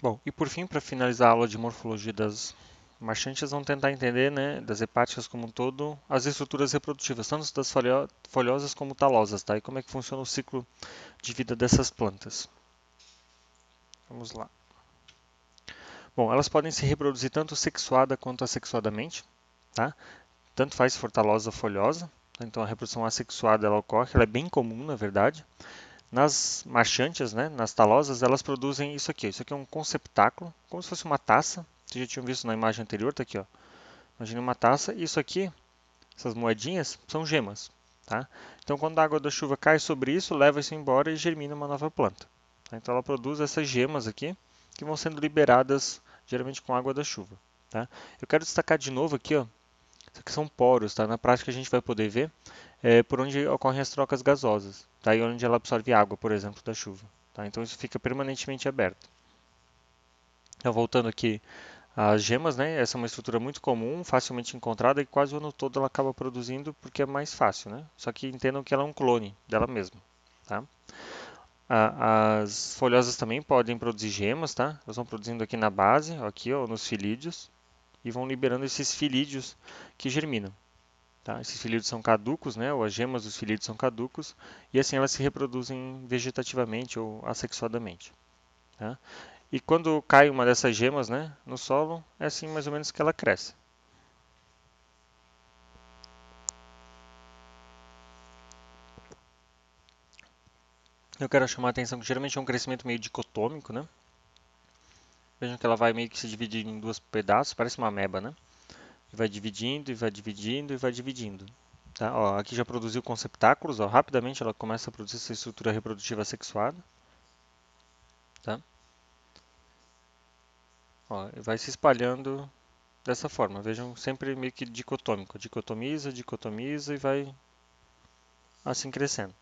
Bom, e por fim, para finalizar a aula de morfologia das marchantes, vamos tentar entender, né, das hepáticas como um todo, as estruturas reprodutivas, tanto das folhosas como talosas, tá? E como é que funciona o ciclo de vida dessas plantas. Vamos lá. Bom, elas podem se reproduzir tanto sexuada quanto assexuadamente, tá? Tanto faz se for talosa ou folhosa. Então a reprodução assexuada ela ocorre, ela é bem comum, na verdade. Nas marchantes, né, nas talosas, elas produzem isso aqui. Isso aqui é um conceptáculo, como se fosse uma taça. Vocês já tinham visto na imagem anterior, tá aqui, ó. Imagine uma taça e isso aqui, essas moedinhas, são gemas, tá? Então quando a água da chuva cai sobre isso, leva isso embora e germina uma nova planta. Tá? Então ela produz essas gemas aqui, que vão sendo liberadas geralmente com a água da chuva, tá? Eu quero destacar de novo aqui, ó, isso aqui são poros, tá? Na prática a gente vai poder ver por onde ocorrem as trocas gasosas, tá? E onde ela absorve água, por exemplo, da chuva, tá? Então isso fica permanentemente aberto. Então voltando aqui às gemas, né? Essa é uma estrutura muito comum, facilmente encontrada e quase o ano todo ela acaba produzindo porque é mais fácil, né? Só que entendam que ela é um clone dela mesma, tá? As folhosas também podem produzir gemas, tá? Elas vão produzindo aqui na base, aqui, ó, nos filídeos, e vão liberando esses filídeos que germinam. Tá? Esses filídeos são caducos, né? Ou as gemas dos filídeos são caducos, e assim elas se reproduzem vegetativamente ou assexuadamente. Tá? E quando cai uma dessas gemas, né, no solo, é assim mais ou menos que ela cresce. Eu quero chamar a atenção que geralmente é um crescimento meio dicotômico, né? Vejam que ela vai meio que se dividir em dois pedaços, parece uma ameba, né? E vai dividindo, e vai dividindo, e vai dividindo. Tá? Ó, aqui já produziu conceptáculos, ó, rapidamente ela começa a produzir essa estrutura reprodutiva sexuada. Tá? Ó, e vai se espalhando dessa forma. Vejam, sempre meio que dicotômico. Dicotomiza, dicotomiza e vai assim crescendo.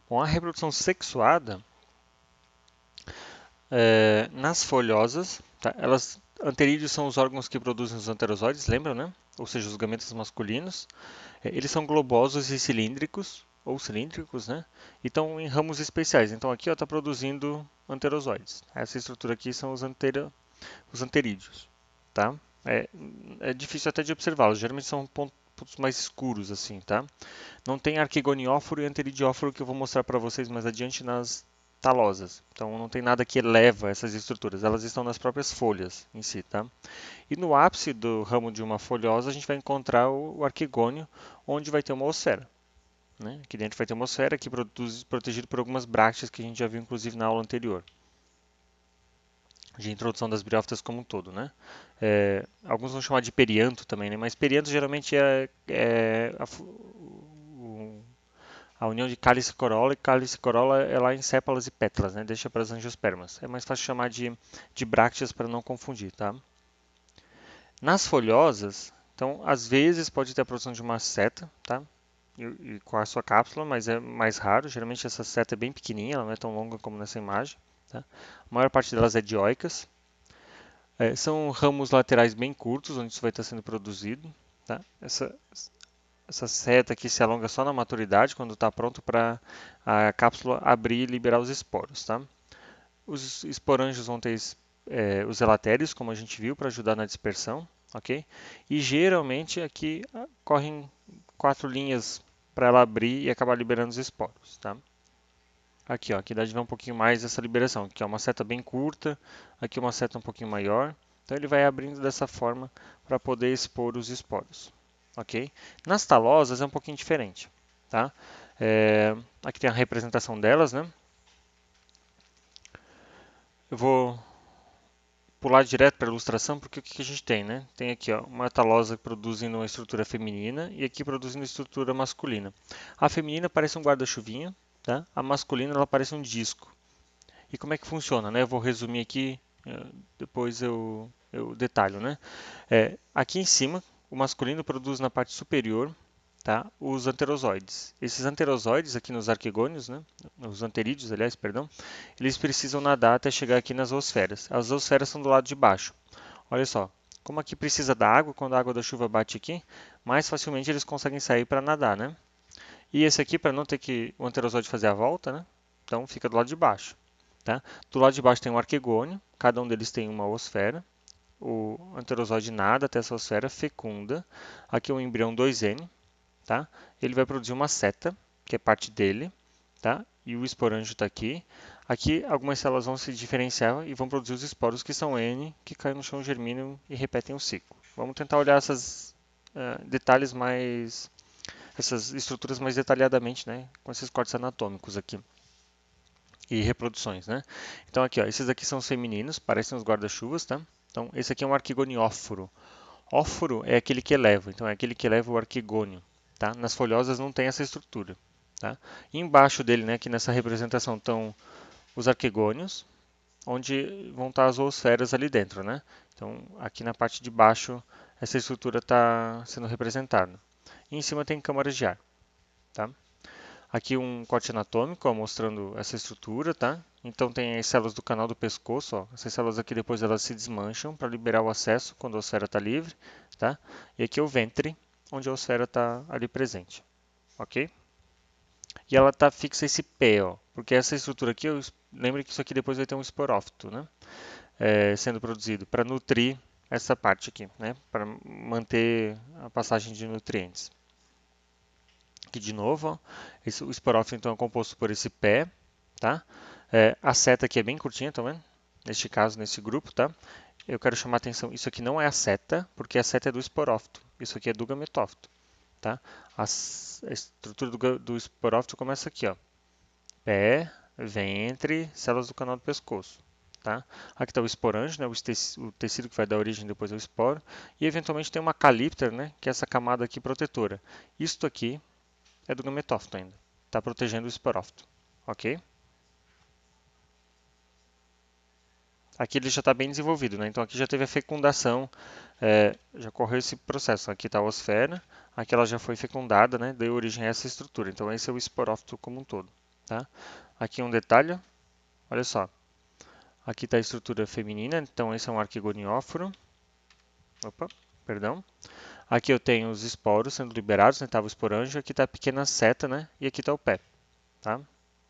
Bom, a reprodução sexuada, nas folhosas, tá? Anterídeos são os órgãos que produzem os anterozoides, lembram, né? Ou seja, os gametas masculinos. Eles são globosos e cilíndricos, ou cilíndricos, né? E estão em ramos especiais. Então aqui está produzindo anterozoides. Essa estrutura aqui são os anterídeos, tá? É, é difícil até de observá-los. Geralmente são pontos mais escuros, assim, tá? Não tem arquegonióforo e anteridióforo que eu vou mostrar para vocês mais adiante nas talosas. Então não tem nada que eleva essas estruturas. Elas estão nas próprias folhas em si, tá? E no ápice do ramo de uma folhosa a gente vai encontrar o arquegônio, onde vai ter uma osfera. Né? Aqui dentro vai ter uma osfera que produz, protegido por algumas brácteas que a gente já viu inclusive na aula anterior de introdução das briófitas como um todo, né? Alguns vão chamar de perianto também, né? Mas perianto geralmente a união de cálice e cálice e corola é lá em sépalas e pétalas, né? Deixa para as angiospermas. É mais fácil chamar de brácteas para não confundir, tá? Nas folhosas, então, às vezes pode ter a produção de uma seta, tá? E com a sua cápsula, mas é mais raro. Geralmente essa seta é bem pequenininha, ela não é tão longa como nessa imagem, tá? A maior parte delas é dioicas. São ramos laterais bem curtos, onde isso vai estar sendo produzido. Tá? Essa seta aqui se alonga só na maturidade, quando está pronto para a cápsula abrir e liberar os esporos. Tá? Os esporângios vão ter os elatérios, como a gente viu, para ajudar na dispersão. Okay? E geralmente aqui correm 4 linhas para ela abrir e acabar liberando os esporos. Tá? Aqui, ó, aqui dá de ver um pouquinho mais essa liberação. Aqui é uma seta bem curta, aqui uma seta um pouquinho maior. Então ele vai abrindo dessa forma para poder expor os esporos. Ok? Nas talosas é um pouquinho diferente. Tá? Aqui tem a representação delas, né? Eu vou pular direto para a ilustração, porque o que a gente tem, né? Tem aqui ó, uma talosa produzindo uma estrutura feminina e aqui produzindo estrutura masculina. A feminina parece um guarda-chuvinha, tá? A masculina ela parece um disco. E como é que funciona, né? Eu vou resumir aqui, depois eu detalho, né? Aqui em cima, o masculino produz na parte superior, tá? Os anterozoides. Esses anterozoides aqui nos arquegônios, né? Os anterídeos, aliás, perdão, eles precisam nadar até chegar aqui nas zoosferas. As zoosferas são do lado de baixo, Olha só, como aqui precisa da água, quando a água da chuva bate aqui, mais facilmente eles conseguem sair para nadar, né? E esse aqui, para não ter que o anterosóide fazer a volta, né? Então fica do lado de baixo, tá? Do lado de baixo tem um arquegônio, cada um deles tem uma oosfera. O anterosóide nada até essa oosfera, fecunda. Aqui é um embrião 2N, tá? Ele vai produzir uma seta, que é parte dele, tá? E o esporângio está aqui. Aqui algumas células vão se diferenciar e vão produzir os esporos que são N, que caem no chão, germinam e repetem o ciclo. Vamos tentar olhar esses detalhes mais, essas estruturas mais detalhadamente, né? Com esses cortes anatômicos aqui e reproduções, né? Então aqui, ó, esses aqui são os femininos, parecem os guarda-chuvas, tá? Então esse aqui é um arquigonióforo. Óforo é aquele que eleva, então é aquele que eleva o arquigônio, tá? Nas folhosas não tem essa estrutura, tá? E embaixo dele, né, aqui nessa representação estão os arquigônios, onde vão estar as zoosferas ali dentro, né? Então aqui na parte de baixo essa estrutura está sendo representada. E em cima tem câmaras de ar, tá? Aqui um corte anatômico, ó, mostrando essa estrutura, tá? Então tem as células do canal do pescoço, ó. Essas células aqui depois elas se desmancham para liberar o acesso quando a osfera está livre, tá? E aqui é o ventre, onde a osfera está ali presente, ok? E ela está fixa esse pé, ó, porque essa estrutura aqui, lembre que isso aqui depois vai ter um esporófito, né? Sendo produzido para nutrir essa parte aqui, né? Para manter a passagem de nutrientes. Aqui de novo, ó, o esporófito então é composto por esse pé, tá? A seta aqui é bem curtinha, tá vendo? Neste caso, nesse grupo, tá? Eu quero chamar a atenção, isso aqui não é a seta, porque a seta é do esporófito. Isso aqui é do gametófito, tá? A estrutura do esporófito começa aqui, ó. Pé, ventre, células do canal do pescoço, tá? Aqui está o esporângio, né? O tecido que vai dar origem depois ao esporo. E eventualmente tem uma calíptera, né? Que é essa camada aqui protetora. Isto aqui é do gametófito ainda. Está protegendo o esporófito, ok? Aqui ele já está bem desenvolvido, né? Então aqui já teve a fecundação, já correu esse processo. Aqui está a osfera, aqui ela já foi fecundada, né? Deu origem a essa estrutura. Então esse é o esporófito como um todo, tá? Aqui um detalhe, olha só. Aqui está a estrutura feminina, então esse é um arquigonióforo. Opa, perdão. Aqui eu tenho os esporos sendo liberados, né? Estava o esporângio, aqui está a pequena seta, né? E aqui está o pé, tá?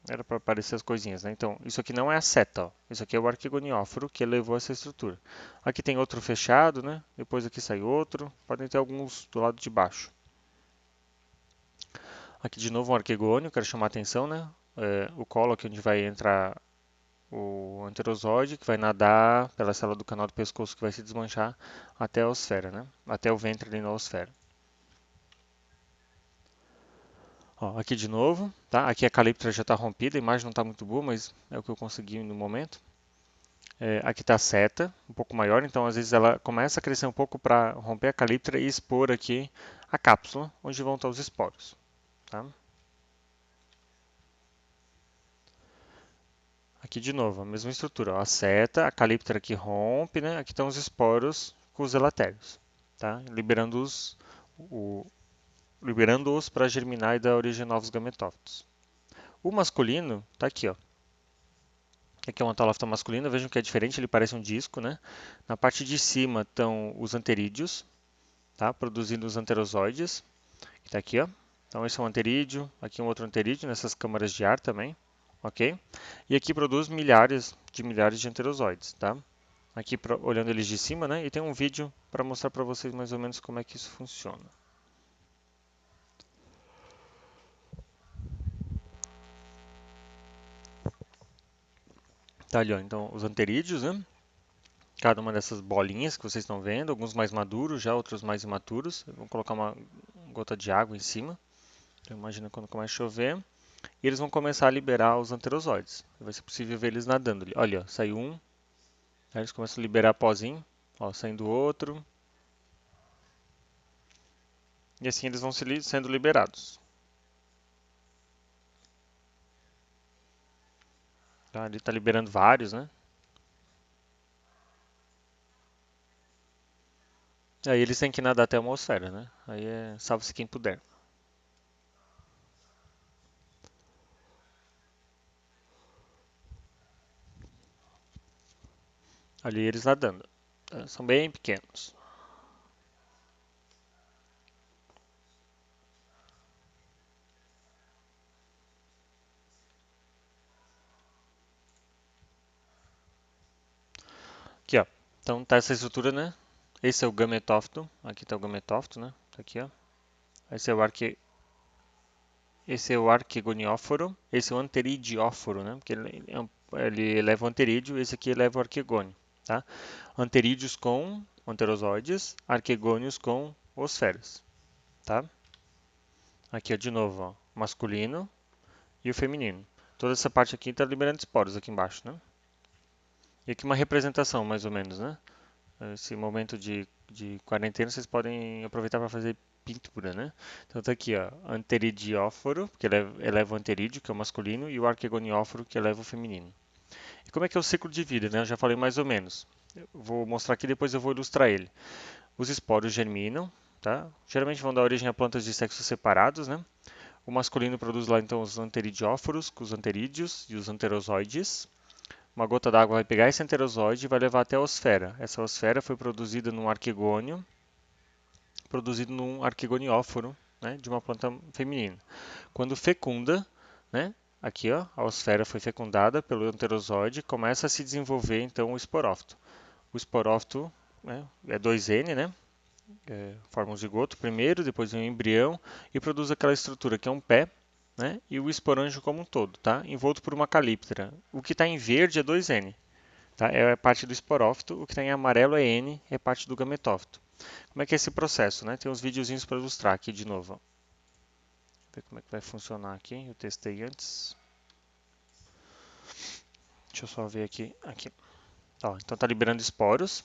Era para aparecer as coisinhas, né? Então, isso aqui não é a seta, ó. Isso aqui é o arquigonióforo que elevou essa estrutura. Aqui tem outro fechado, né? Depois aqui sai outro. Podem ter alguns do lado de baixo. Aqui de novo um arquigônio, quero chamar a atenção, né? O colo aqui onde vai entrar o anterosóide, que vai nadar pela célula do canal do pescoço, que vai se desmanchar até a osfera, né? Até o ventre ali na osfera. Ó, aqui de novo, tá? Aqui a calíptra já está rompida, a imagem não está muito boa, mas é o que eu consegui no momento. Aqui está a seta, um pouco maior, então às vezes ela começa a crescer um pouco para romper a calíptra e expor aqui a cápsula, onde vão estar os esporos. Tá? Aqui de novo, a mesma estrutura, ó, a seta, a calíptra aqui rompe, né? Aqui estão os esporos com os elatérios, tá? Liberando-os para germinar e dar origem a novos gametófitos. O masculino está aqui, ó. Aqui é uma talófita masculina, vejam que é diferente, ele parece um disco, né? Na parte de cima estão os anterídeos, tá? Produzindo os anterosóides, que está aqui, ó. Então esse é um anterídeo, aqui um outro anterídeo nessas câmaras de ar também, ok? E aqui produz milhares de anterosóides, tá? Aqui olhando eles de cima, né? E tem um vídeo para mostrar para vocês mais ou menos como é que isso funciona. Tá ali, ó. Então os anterídeos, né? Cada uma dessas bolinhas que vocês estão vendo, alguns mais maduros já, outros mais imaturos. Vamos colocar uma gota de água em cima. Então imagina quando começa a chover. E eles vão começar a liberar os anterosóides. Vai ser possível ver eles nadando ali. Olha, ó, saiu um. Aí eles começam a liberar pozinho. Ó, saindo outro. E assim eles vão sendo liberados. Tá? Ele está liberando vários, né? Aí eles têm que nadar até a atmosfera, né? Aí é salve-se quem puder. Ali eles nadando. tá? São bem pequenos. Aqui, ó. Então tá essa estrutura, né? Esse é o gametófito. Aqui tá o gametófito, né? Tá aqui, ó. Esse é o esse é o arquegonióforo. Esse é o anteridióforo, né? Porque ele eleva o anterídeo, esse aqui eleva o arquegônio, tá? Anterídeos com anterozoides, arquegônios com osferas, tá? Aqui, ó, de novo, ó, masculino e o feminino. Toda essa parte aqui está liberando esporos aqui embaixo, né? E aqui uma representação, mais ou menos, né? Esse momento de quarentena vocês podem aproveitar para fazer pintura, né? Então tá aqui, ó, anteridióforo, que eleva o anterídeo, que é o masculino, e o arquegonióforo, que eleva o feminino. E como é que é o ciclo de vida, né? Eu já falei mais ou menos. Eu vou mostrar aqui, depois eu vou ilustrar ele. Os esporos germinam, tá? Geralmente vão dar origem a plantas de sexos separados, né? O masculino produz lá então os anteridióforos, com os anterídeos e os anterozoides. Uma gota d'água vai pegar esse anterozoide e vai levar até a osfera. Essa osfera foi produzida num arquegônio, produzido num arquegonióforo, né, de uma planta feminina. Quando fecunda, né, aqui ó, a osfera foi fecundada pelo anterozoide, começa a se desenvolver então o esporófito. O esporófito, né, é 2N, né, forma um zigoto primeiro, depois um embrião e produz aquela estrutura que é um pé, né, e o esporângio como um todo, tá, envolto por uma calíptera. O que está em verde é 2N. Tá? É parte do esporófito, o que está em amarelo é N, é parte do gametófito. Como é que é esse processo, né? Tem uns videozinhos para ilustrar aqui de novo. Ó. Ver como é que vai funcionar aqui. Eu testei antes. Deixa eu só ver aqui. Ó, então tá liberando esporos,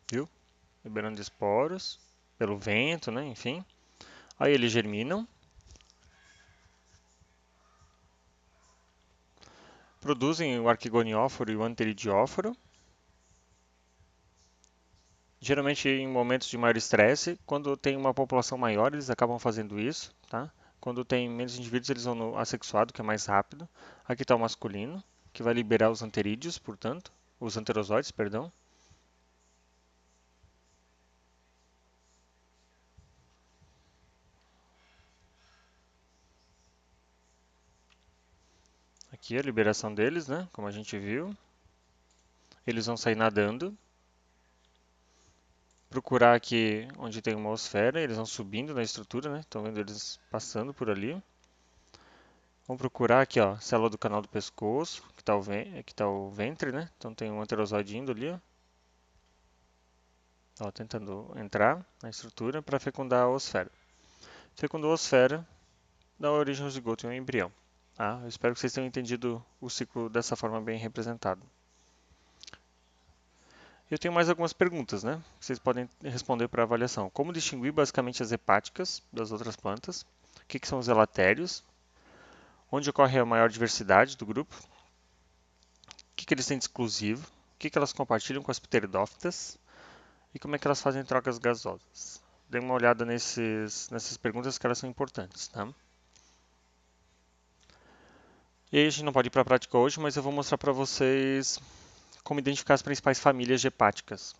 viu? Liberando esporos pelo vento, né? Enfim. Aí eles germinam, produzem o arquegonióforo e o anteridióforo. Geralmente em momentos de maior estresse, quando tem uma população maior, eles acabam fazendo isso, tá? Quando tem menos indivíduos, eles vão no assexuado, que é mais rápido. Aqui está o masculino, que vai liberar os anterídeos, portanto, os anterozoides, perdão. Aqui a liberação deles, né? Como a gente viu. Eles vão sair nadando. Procurar aqui onde tem uma osfera, eles vão subindo na estrutura, né? Estão vendo eles passando por ali. Vamos procurar aqui, ó, célula do canal do pescoço, que tá o ventre, né? Então tem um anterozoide indo ali, ó. Ó, tentando entrar na estrutura para fecundar a osfera. Fecundou a osfera, dá origem ao zigoto e ao embrião. Ah, eu espero que vocês tenham entendido o ciclo dessa forma bem representado. Eu tenho mais algumas perguntas, né? Que vocês podem responder para avaliação. Como distinguir basicamente as hepáticas das outras plantas? O que são os elatérios? Onde ocorre a maior diversidade do grupo? O que eles têm de exclusivo? O que elas compartilham com as pteridófitas? E como é que elas fazem trocas gasosas? Dê uma olhada nessas perguntas que elas são importantes, tá? E aí a gente não pode ir para a prática hoje, mas eu vou mostrar para vocês como identificar as principais famílias de hepáticas.